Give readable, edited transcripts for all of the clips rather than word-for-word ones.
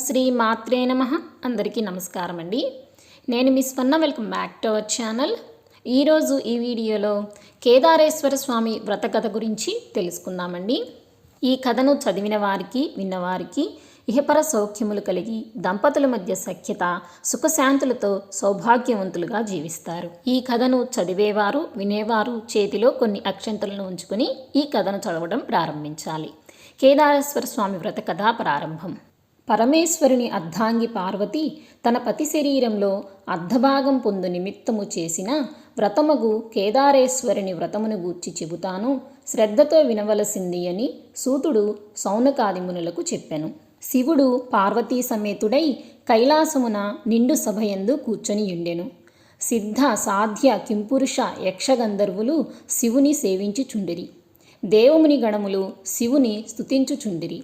శ్రీ మాత్రే నమః. అందరికీ నమస్కారం అండి. నేను మీ స్వర్ణ. Welcome back to our channel. ఈరోజు ఈ వీడియోలో కేదారేశ్వర స్వామి వ్రత కథ గురించి తెలుసుకుందామండి. ఈ కథను చదివిన వారికి విన్నవారికి ఇహపర సౌఖ్యములు కలిగి దంపతుల మధ్య సఖ్యత సుఖశాంతులతో సౌభాగ్యవంతులుగా జీవిస్తారు. ఈ కథను చదివేవారు వినేవారు చేతిలో కొన్ని అక్షంతలను ఉంచుకుని ఈ కథను చదవడం ప్రారంభించాలి. కేదారేశ్వర స్వామి వ్రత కథ ప్రారంభం. పరమేశ్వరుని అర్ధాంగి పార్వతి తన పతి శరీరంలో అర్ధభాగం పొందు నిమిత్తము చేసిన వ్రతమగు కేదారేశ్వరుని వ్రతమును గూర్చి చెబుతాను, శ్రద్ధతో వినవలసింది అని సూతుడు సౌనకాది మునులకు చెప్పెను. శివుడు పార్వతీ సమేతుడై కైలాసమున నిండు సభయందు కూర్చొనియుండెను. సిద్ధ సాధ్య కింపురుష యక్షగంధర్వులు శివుని సేవించుచుండిరి. దేవముని గణములు శివుని స్తుతించుచుండిరి.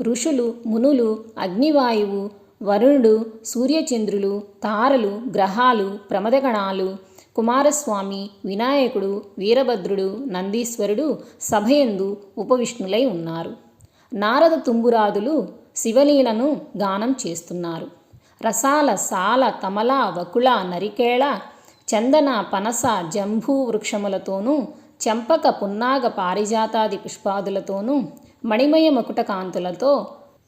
ఋషులు మునులు అగ్నివాయువు వరుణుడు సూర్యచంద్రులు తారలు గ్రహాలు ప్రమదగణాలు కుమారస్వామి వినాయకుడు వీరభద్రుడు నందీశ్వరుడు సభయందు ఉపవిష్ణులై ఉన్నారు. నారద తుంబురాదులు శివలీలను గానం చేస్తున్నారు. రసాల సాల తమల వకుళ నరికేళ చందన పనస జంబూ వృక్షములతోనూ చెంపక పున్నాగ పారిజాతాది పుష్పాదులతోనూ మణిమయ మకుట కాంతులతో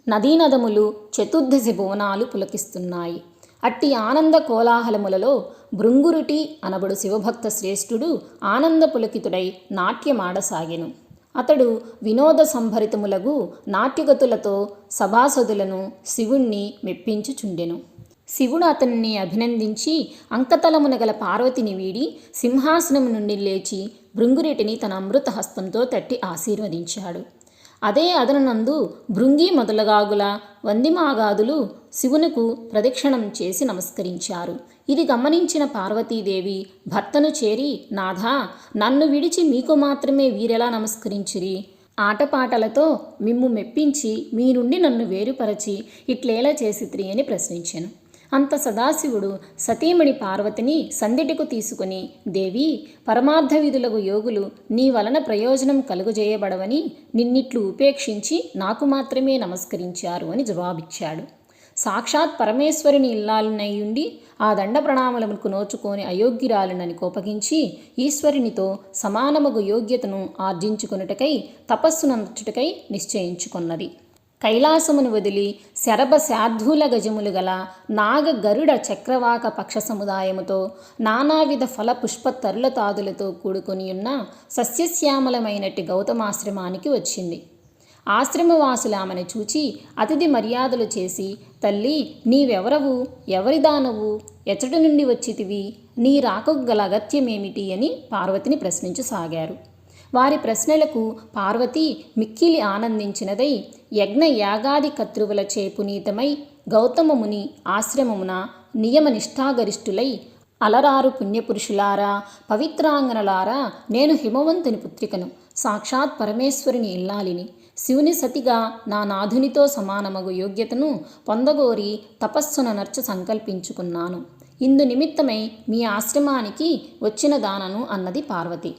నదీనదములు చతుర్దశి భువనాలు పులకిస్తున్నాయి. అట్టి ఆనంద కోలాహలములలో భృంగురుటి అనబడు శివభక్త శ్రేష్ఠుడు ఆనంద పులకితుడై నాట్యమాడసాగెను. అతడు వినోద సంభరితములగు నాట్యగతులతో సభాసదులను శివుణ్ణి మెప్పించుచుండెను. శివుడు అతన్ని అభినందించి అంకతలమున గల పార్వతిని వీడి సింహాసనము నుండి లేచి భృంగురెటిని తన అమృత హస్తంతో తట్టి ఆశీర్వదించాడు. అదే అదనందు భృంగి మొదలగాగుల వందిమాగాదులు శివునకు ప్రదక్షిణం చేసి నమస్కరించారు. ఇది గమనించిన పార్వతీదేవి భర్తను చేరి, నాథా, నన్ను విడిచి మీకు మాత్రమే వీరెలా నమస్కరించిరి? ఆటపాటలతో మిమ్ము మెప్పించి మీ నుండి నన్ను వేరుపరచి ఇట్లేలా చేసిత్రి అని ప్రశ్నించెను. అంత సదాశివుడు సతీమణి పార్వతిని సందిటికు తీసుకుని, దేవి, పరమార్థ విధులకు యోగులు నీ వలన ప్రయోజనం కలుగజేయబడవని నిన్నిట్లు ఉపేక్షించి నాకు మాత్రమే నమస్కరించారు అని జవాబిచ్చాడు. సాక్షాత్ పరమేశ్వరుని ఇల్లాలనయ్యుండి ఆ దండ ప్రణామములకు నోచుకొని అయోగ్యురాలునని కోపగించి ఈశ్వరునితో సమానమగు యోగ్యతను ఆర్జించుకొనుటకై తపస్సునంచుటకై నిశ్చయించుకొన్నది. కైలాసమును వదిలి శరభ శార్ధూల గజములు గల నాగ గరుడ చక్రవాక పక్ష సముదాయముతో నానావిధ ఫల పుష్ప తరులతాదులతో కూడుకొనియున్న సస్యశ్యామలమైనట్టి గౌతమాశ్రమానికి వచ్చింది. ఆశ్రమవాసులామని చూచి అతిథి మర్యాదలు చేసి, తల్లి, నీవెవరవు, ఎవరిదానవు, ఎచ్చటి నుండి వచ్చితివి, నీ రాకకు గల అగత్యమేమిటి అని పార్వతిని ప్రశ్నించసాగారు. వారి ప్రశ్నలకు పార్వతి మిక్కిలి ఆనందించినదై యజ్ఞ యాగాది కర్తృవులచే పునీతమై గౌతమముని ఆశ్రమమున నియమ నిష్ఠాగరిష్ఠులై, అలరారు పుణ్యపురుషులారా, పవిత్రాంగనలారా, నేను హిమవంతుని పుత్రికను, సాక్షాత్ పరమేశ్వరుని ఇల్లాలిని, శివుని సతిగా నా నాథునితో సమానమగు యోగ్యతను పొందగోరి తపస్సున నర్చ సంకల్పించుకున్నాను. ఇందు నిమిత్తమై మీ ఆశ్రమానికి వచ్చిన దానను అన్నది పార్వతి.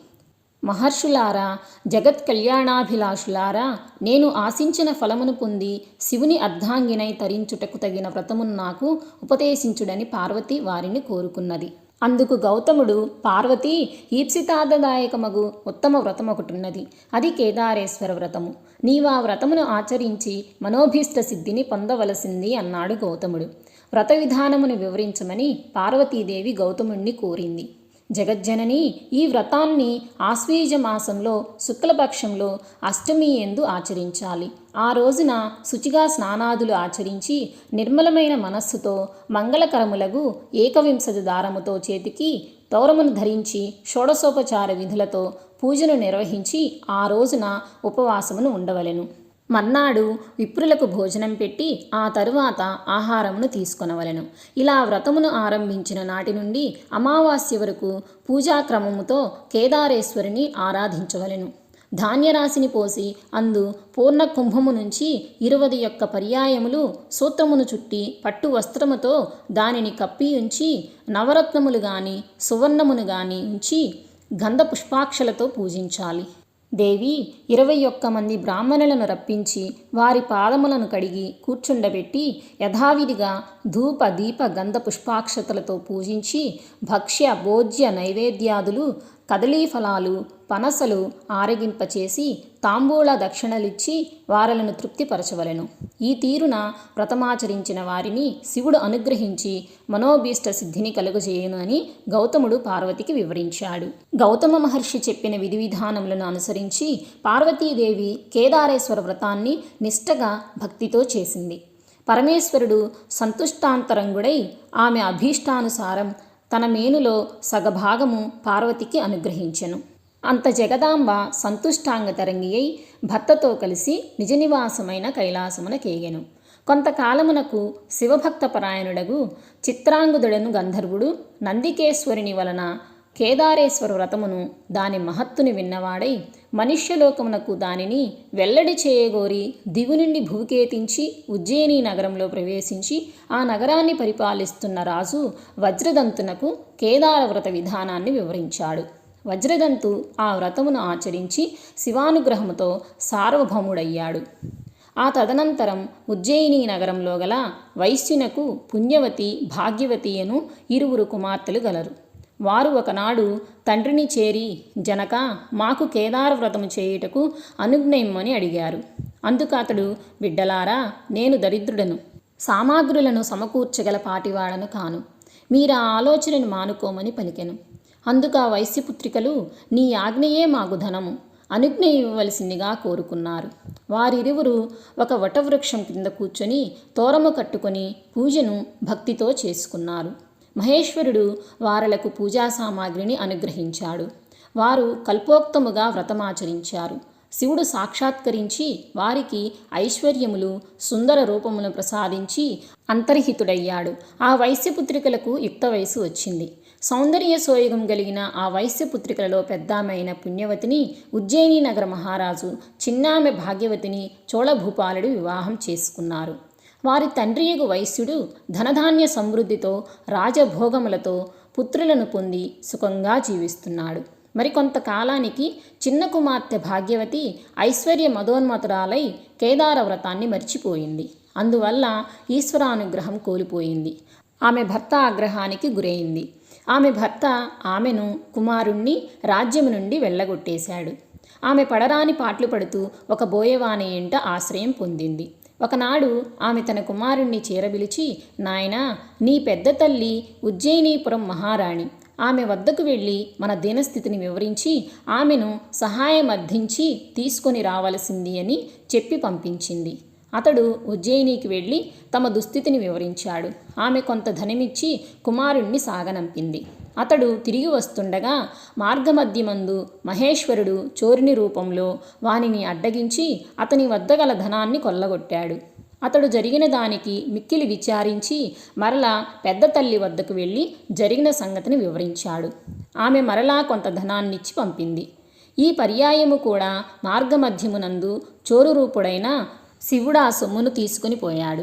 మహర్షులారా, జగత్ కళ్యాణాభిలాషులారా, నేను ఆశించిన ఫలమును పొంది శివుని అర్ధాంగినై తరించుటకు తగిన వ్రతమును నాకు ఉపదేశించుడని పార్వతి వారిని కోరుకున్నది. అందుకు గౌతముడు, పార్వతి, ఈప్సితార్థదాయకమగు ఉత్తమ వ్రతమొకటున్నది, అది కేదారేశ్వర వ్రతము. నీవా వ్రతమును ఆచరించి మనోభీష్ట సిద్ధిని పొందవలసింది అన్నాడు గౌతముడు. వ్రత విధానమును వివరించమని పార్వతీదేవి గౌతముణ్ణి కోరింది. జగజ్జనని, ఈ వ్రతాన్ని ఆశ్వీజ మాసంలో శుక్లపక్షంలో అష్టమి యందు ఆచరించాలి. ఆ రోజున శుచిగా స్నానాదులు ఆచరించి నిర్మలమైన మనస్సుతో మంగళకరములగు ఏకవింశతి దారముతో చేతికి తౌరమును ధరించి షోడశోపచార విధులతో పూజను నిర్వహించి ఆ రోజున ఉపవాసమును ఉండవలెను. మర్నాడు విప్రులకు భోజనం పెట్టి ఆ తరువాత ఆహారమును తీసుకొనవలెను. ఇలా వ్రతమును ఆరంభించిన నాటి నుండి అమావాస్య వరకు పూజాక్రమముతో కేదారేశ్వరుని ఆరాధించవలెను. ధాన్యరాశిని పోసి అందు పూర్ణ కుంభము నుంచి 21 పర్యాయములు సూత్రమును చుట్టి పట్టు వస్త్రముతో దానిని కప్పి ఉంచి నవరత్నములు గాని సువర్ణమును గాని ఉంచి గంధ పుష్పాక్షలతో పూజించాలి. దేవి 21 మంది బ్రాహ్మణులను రప్పించి వారి పాదములను కడిగి కూర్చుండబెట్టి యథావిధిగా ధూప దీప గంధ పుష్పాక్షతలతో పూజించి భక్ష్య భోజ్య నైవేద్యాదులు కదలీ ఫలాలు పనసలు ఆరగింపచేసి తాంబూల దక్షిణలిచ్చి వారలను తృప్తిపరచవలెను. ఈ తీరున వ్రతమాచరించిన వారిని శివుడు అనుగ్రహించి మనోభీష్ట సిద్ధిని కలుగజేయును అని గౌతముడు పార్వతికి వివరించాడు. గౌతమ మహర్షి చెప్పిన విధి విధానములను అనుసరించి పార్వతీదేవి కేదారేశ్వర వ్రతాన్ని నిష్టగా భక్తితో చేసింది. పరమేశ్వరుడు సంతుష్టాంతరంగుడై ఆమె అభీష్టానుసారం తన మేనులో సగభాగము పార్వతికి అనుగ్రహించెను. అంత జగదాంబ సంతుష్టాంగతరంగి అయి భర్తతో కలిసి నిజనివాసమైన కైలాసమున కేగెను. కొంతకాలమునకు శివభక్తపరాయణుడగు చిత్రాంగుదుడను గంధర్వుడు నందికేశ్వరుని వలన కేదారేశ్వర వ్రతమును దాని మహత్తుని విన్నవాడై మనుష్యలోకమునకు దానిని వెల్లడి చేయగోరి దిగు నుండి భూకేతించి ఉజ్జయిని నగరంలో ప్రవేశించి ఆ నగరాన్ని పరిపాలిస్తున్న రాజు వజ్రదంతునకు కేదార వ్రత విధానాన్ని వివరించాడు. వజ్రదంతు ఆ వ్రతమును ఆచరించి శివానుగ్రహముతో సార్వభౌముడయ్యాడు. ఆ తదనంతరం ఉజ్జయిని నగరంలో గల వైశ్యునకు పుణ్యవతి భాగ్యవతి అను 2 కుమార్తెలు గలరు. వారు ఒకనాడు తండ్రిని చేరి, జనక, మాకు కేదార వ్రతము చేయుటకు అనుజ్ఞయిమ్మని అడిగారు. అందుకు అతడు, బిడ్డలారా, నేను దరిద్రుడను, సామాగ్రులను సమకూర్చగల పాటివాడను కాను. మీరా ఆలోచనను మానుకోమని పలికెను. అందుకు ఆ వైశ్యపుత్రికలు, నీ ఆజ్ఞయే మాకు ధనము, అనుజ్ఞ ఇవ్వవలసిందిగా కోరుకున్నారు. వారిరువురు ఒక వటవృక్షం కింద కూర్చొని తోరము కట్టుకొని పూజను భక్తితో చేసుకున్నారు. మహేశ్వరుడు వారలకు పూజా సామాగ్రిని అనుగ్రహించాడు. వారు కల్పోక్తముగా వ్రతమాచరించారు. శివుడు సాక్షాత్కరించి వారికి ఐశ్వర్యములు సుందర రూపమును ప్రసాదించి అంతర్హితుడయ్యాడు. ఆ వైశ్యపుత్రికలకు యుక్త వయసు వచ్చింది. సౌందర్య సోయగం కలిగిన ఆ వైశ్యపుత్రికలలో పెద్దామైన పుణ్యవతిని ఉజ్జయిని నగర మహారాజు చిన్నామె భాగ్యవతిని చోళభూపాలుడు వివాహం చేసుకున్నారు. వారి తండ్రియగు వైశ్యుడు ధనధాన్య సమృద్ధితో రాజభోగములతో పుత్రులను పొంది సుఖంగా జీవిస్తున్నాడు. మరికొంతకాలానికి చిన్న కుమార్తె భాగ్యవతి ఐశ్వర్య మదోన్మతురాలై కేదార వ్రతాన్ని మర్చిపోయింది. అందువల్ల ఈశ్వరానుగ్రహం కోల్పోయింది. ఆమె భర్త ఆగ్రహానికి గురైంది. ఆమె భర్త ఆమెను కుమారుణ్ణి రాజ్యము నుండి వెళ్ళగొట్టేశాడు. ఆమె పడరాని పాటలు పడుతూ ఒక బోయవాని ఇంట ఆశ్రయం పొందింది. ఒకనాడు ఆమె తన కుమారుణ్ణి చేరబిలిచి, నాయనా, నీ పెద్ద తల్లి ఉజ్జయినీపురం మహారాణి, ఆమె వద్దకు వెళ్ళి మన దీనస్థితిని వివరించి ఆమెను సహాయమర్థించి తీసుకొని రావలసింది అని చెప్పి పంపించింది. అతడు ఉజ్జయినికి వెళ్ళి తమ దుస్థితిని వివరించాడు. ఆమె కొంత ధనమిచ్చి కుమారుణ్ణి సాగనంపింది. అతడు తిరిగి వస్తుండగా మార్గమధ్యమందు మహేశ్వరుడు చోరుని రూపంలో వానిని అడ్డగించి అతని వద్ద గల ధనాన్ని కొల్లగొట్టాడు. అతడు జరిగిన దానికి మిక్కిలి విచారించి మరలా పెద్ద తల్లి వద్దకు వెళ్ళి జరిగిన సంగతిని వివరించాడు. ఆమె మరలా కొంత ధనాన్నిచ్చి పంపింది. ఈ పర్యాయము కూడా మార్గమధ్యమునందు చోరు రూపుడైన శివుడా సొమ్మును తీసుకుని పోయాడు.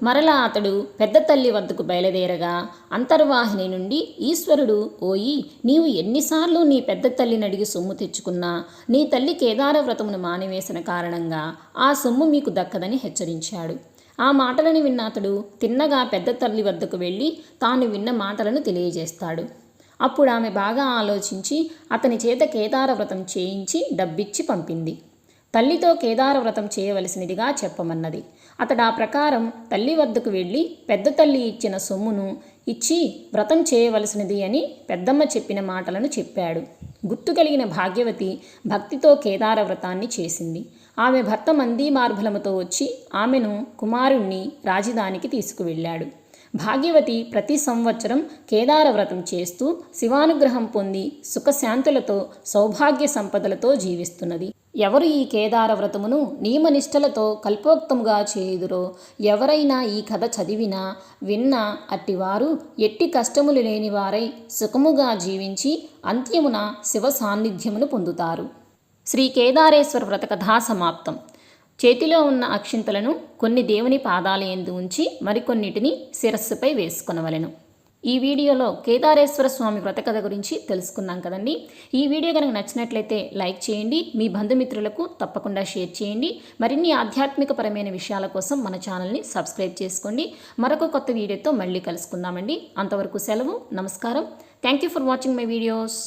మరలా అతడు పెద్ద తల్లి వద్దకు బయలుదేరగా అంతర్వాహిని నుండి ఈశ్వరుడు, ఓయి, నీవు ఎన్నిసార్లు నీ పెద్ద తల్లిని అడిగి సొమ్ము తెచ్చుకున్నా నీ తల్లి కేదార వ్రతమును మానివేసిన కారణంగా ఆ సొమ్ము మీకు దక్కదని హెచ్చరించాడు. ఆ మాటలను విన్న అతడు తిన్నగా పెద్ద తల్లి వద్దకు వెళ్ళి తాను విన్న మాటలను తెలియజేస్తాడు. అప్పుడు ఆమె బాగా ఆలోచించి అతని చేత కేదార వ్రతం చేయించి డబ్బిచ్చి పంపింది. తల్లితో కేదార వ్రతం చేయవలసినదిగా చెప్పమన్నది. అతడు ఆ ప్రకారం తల్లి వద్దకు వెళ్ళి పెద్ద తల్లి ఇచ్చిన సొమ్మును ఇచ్చి వ్రతం చేయవలసినది అని పెద్దమ్మ చెప్పిన మాటలను చెప్పాడు. గుర్తు కలిగిన భాగ్యవతి భక్తితో కేదార వ్రతాన్ని చేసింది. ఆమె భర్త మందీ మార్బలముతో వచ్చి ఆమెను కుమారుణ్ణి రాజధానికి తీసుకువెళ్ళాడు. భాగ్యవతి ప్రతి సంవత్సరం కేదార వ్రతం చేస్తూ శివానుగ్రహం పొంది సుఖశాంతులతో సౌభాగ్య సంపదలతో జీవిస్తున్నది. ఎవరు ఈ కేదార వ్రతమును నియమనిష్టలతో కల్పోక్తముగా చేయుదురో, ఎవరైనా ఈ కథ చదివినా విన్నా అట్టివారు ఎట్టి కష్టములు లేనివారై సుఖముగా జీవించి అంత్యమున శివ సాన్నిధ్యమును పొందుతారు. శ్రీ కేదారేశ్వర వ్రత కథా సమాప్తం. చేతిలో ఉన్న అక్షింతలను కొన్ని దేవుని పాదాల యందు ఉంచి మరికొన్నిటిని శిరస్సుపై వేసుకొనవలెను. ఈ వీడియోలో కేదారేశ్వర స్వామి వ్రతకథ గురించి తెలుసుకున్నాం కదండి. ఈ వీడియో కనుక నచ్చినట్లయితే లైక్ చేయండి, మీ బంధుమిత్రులకు తప్పకుండా షేర్ చేయండి. మరిన్ని ఆధ్యాత్మికపరమైన విషయాల కోసం మన ఛానల్ని సబ్స్క్రైబ్ చేసుకోండి. మరొక కొత్త వీడియోతో మళ్ళీ కలుసుకుందామండి. అంతవరకు సెలవు, నమస్కారం. Thank you for watching my videos.